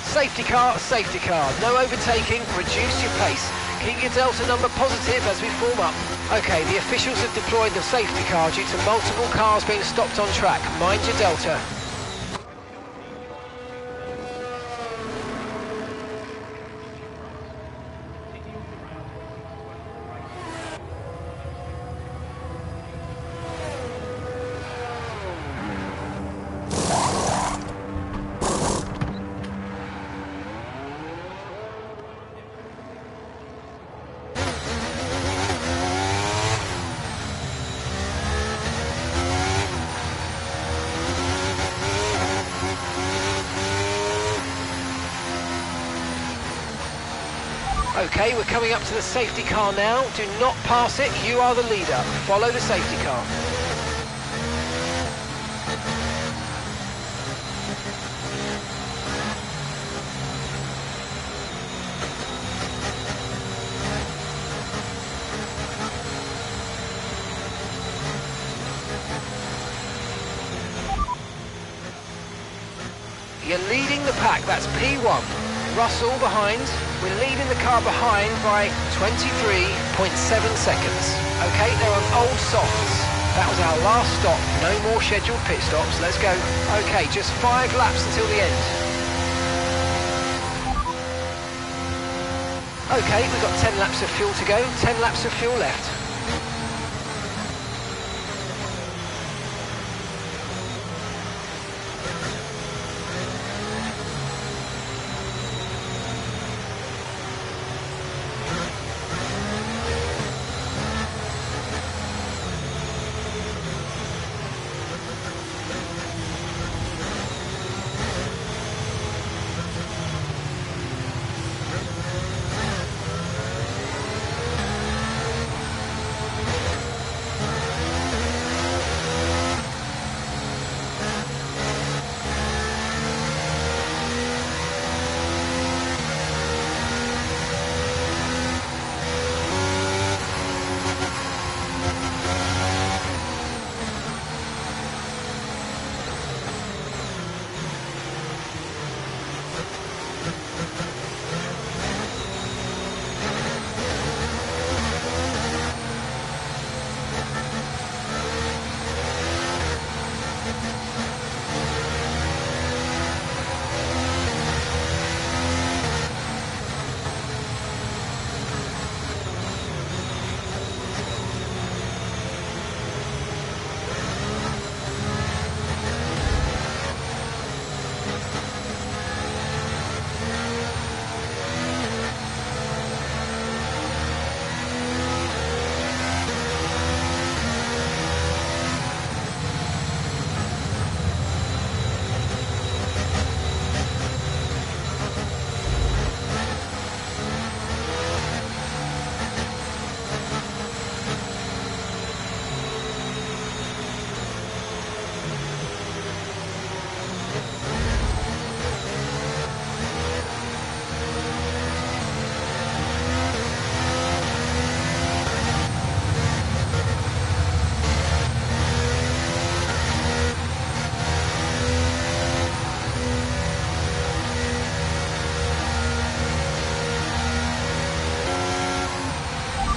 Safety car, no overtaking, reduce your pace. Keep your delta number positive as we form up. Okay, the officials have deployed the safety car due to multiple cars being stopped on track. Mind your delta. Okay, we're coming up to the safety car now. Do not pass it, you are the leader. Follow the safety car. You're leading the pack, that's P1. Russell behind. We're leading the car behind by 23.7 seconds. Okay, they're on old softs. That was our last stop. No more scheduled pit stops. Let's go. Okay, just 5 laps until the end. Okay, we've got 10 laps of fuel to go. 10 laps of fuel left.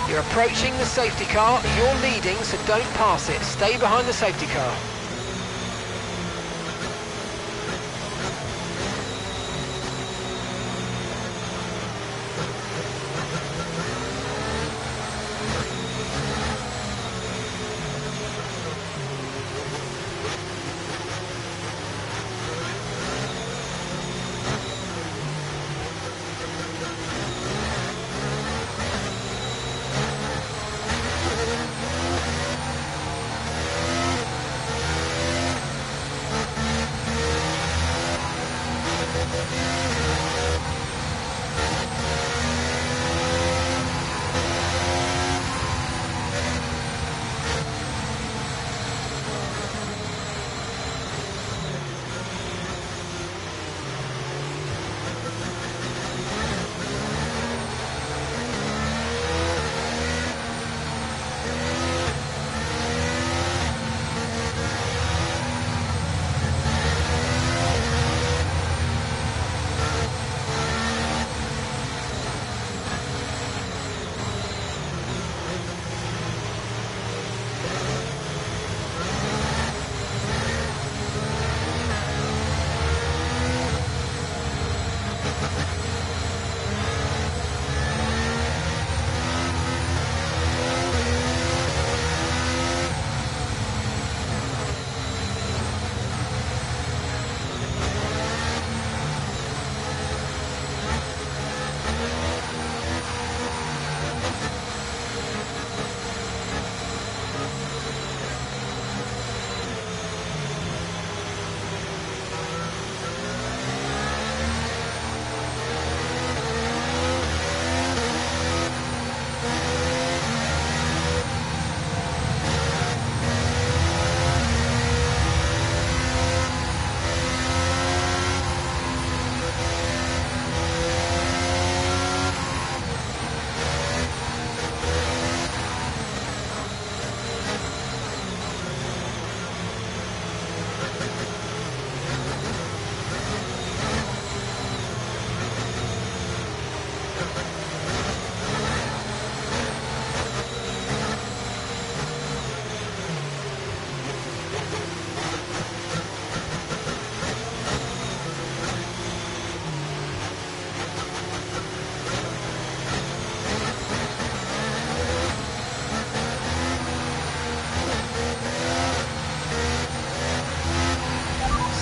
You're approaching the safety car. You're leading, so don't pass it. Stay behind the safety car.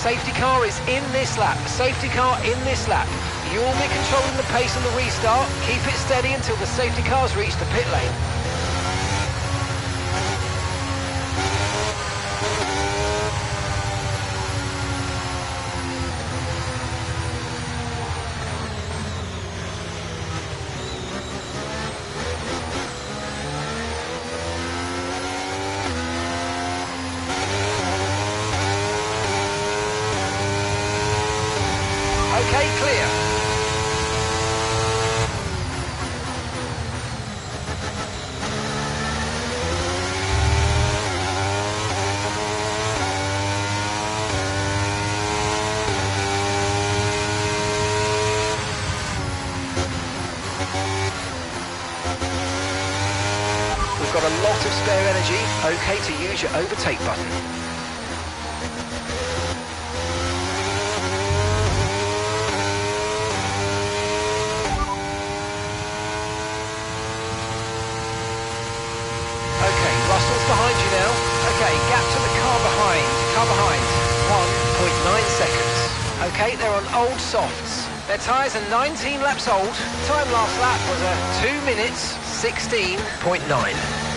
Safety car is in this lap. Safety car in this lap. You'll be controlling the pace on the restart. Keep it steady until the safety cars reach the pit lane. Okay, clear. We've got a lot of spare energy. Okay to use your overtake button. Russell's behind you now. Okay, gap to the car behind. Car behind. 1.9 seconds. Okay, they're on old softs. Their tyres are 19 laps old. Time last lap was a 2 minutes 16.9.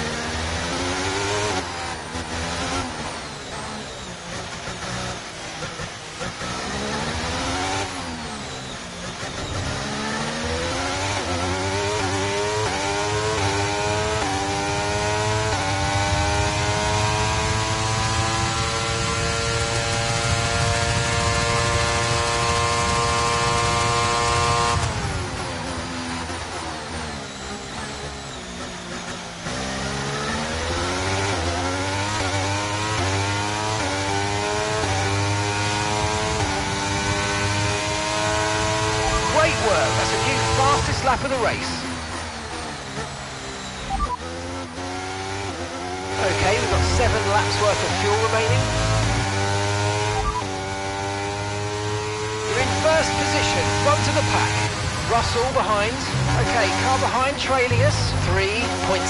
Great work, that's a new fastest lap of the race. Okay, we've got 7 laps worth of fuel remaining. You're in first position, front of the pack. Russell behind. Okay, car behind trailing us, 3.7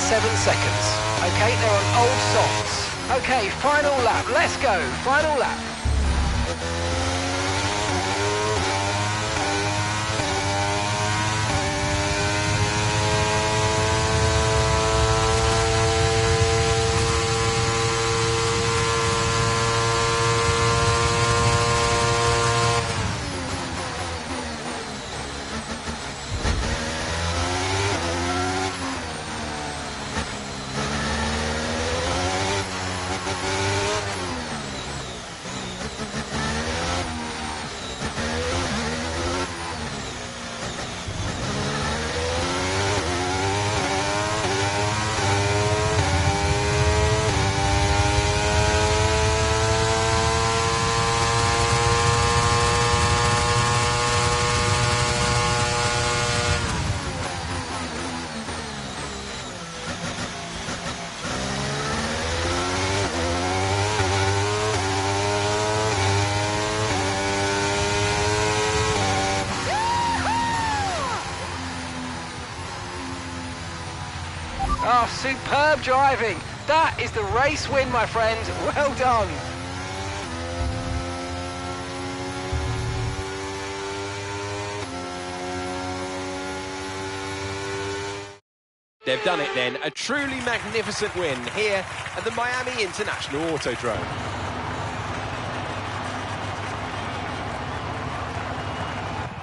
seconds. Okay, they're on old softs. Okay, final lap, let's go, final lap. Oh, superb driving. That is the race win, my friend. Well done. They've done it then, a truly magnificent win here at the Miami International Autodrome.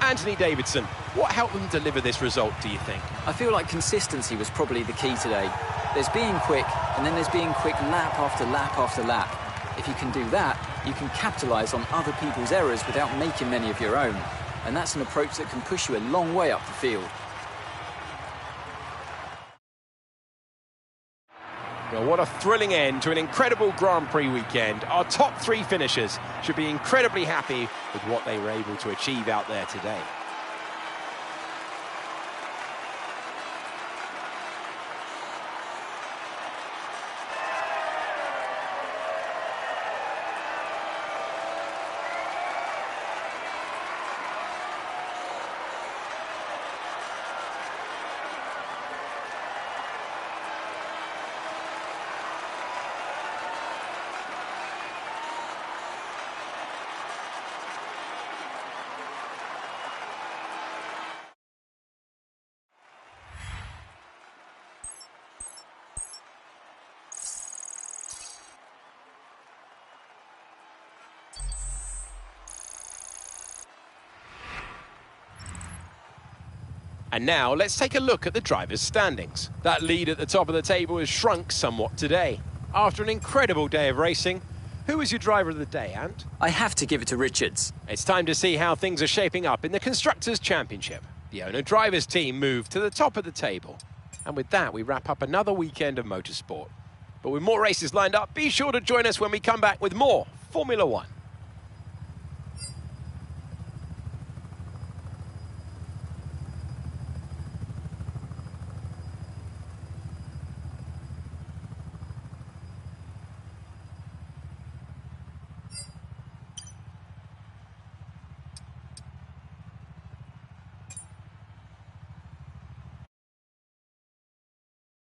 Anthony Davidson, what helped them deliver this result, do you think? I feel like consistency was probably the key today. There's being quick, and then there's being quick lap after lap after lap. If you can do that, you can capitalise on other people's errors without making many of your own. And that's an approach that can push you a long way up the field. Well, what a thrilling end to an incredible Grand Prix weekend. Our top three finishers should be incredibly happy with what they were able to achieve out there today. And now let's take a look at the drivers' standings. That lead at the top of the table has shrunk somewhat today. After an incredible day of racing, who was your driver of the day, Ant? I have to give it to Richards. It's time to see how things are shaping up in the Constructors' Championship. The owner-drivers team moved to the top of the table. And with that, we wrap up another weekend of motorsport. But with more races lined up, be sure to join us when we come back with more Formula One.